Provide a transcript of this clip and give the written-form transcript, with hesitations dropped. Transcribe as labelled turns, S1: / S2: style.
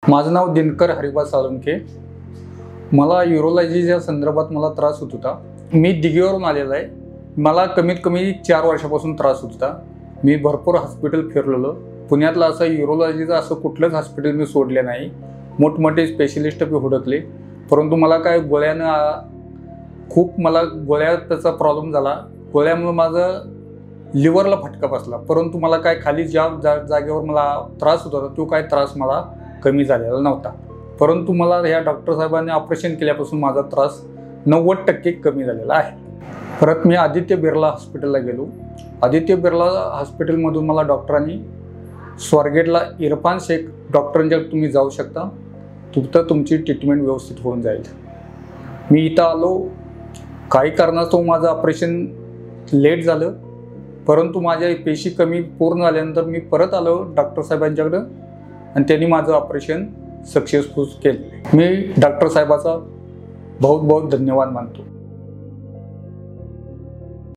S1: माझं नाव दिनकर हरिभास साळुंखे। मला यूरोलॉजीच्या संदर्भात मला त्रास होत होता। मी दिघीवरून आलेला आहे। मला कमीत कमी 4 वर्षापासून त्रास होत होता। मी भरपूर हॉस्पिटल फिरलेलो। पुण्यातला असं यूरोलॉजीचं असं कुठलंच हॉस्पिटल मी सोडले नाही। मोठमोठे स्पेशलिस्ट बी हुडकले, परंतु मला काय गोळ्यानं खूप मला गोळ्याचा प्रॉब्लेम झाला। गोळ्यामुळे माझं लिव्हरला फटका बसला, परंतु मला काय खाली ज्या जागेवर मला त्रास होत होता तो काय त्रास मला कमी झालेला नव्हता। परंतु मला ह्या डॉक्टर साहेबांनी ऑपरेशन केल्यापासून माझा त्रास 90% कमी झालेला आहे। परत मी आदित्य बिर्ला हॉस्पिटलला गेलो। आदित्य बिर्ला हॉस्पिटलमधून मला डॉक्टरांनी स्वारगेटला इरफान शेख डॉक्टरांच्याकडे तुम्ही जाऊ शकता, तिथं तुमची ट्रीटमेंट व्यवस्थित होऊन जाईल। मी इथं आलो, काही कारणास्तव माझं ऑपरेशन लेट झालं, परंतु माझ्या पेशी कमी पूर्ण झाल्यानंतर मी परत आलो डॉक्टर साहेबांच्याकडं आणि त्यांनी माझं ऑपरेशन सक्सेसफुल केले। मी डॉक्टर साहेबाचा बहुत बहुत धन्यवाद मानतो।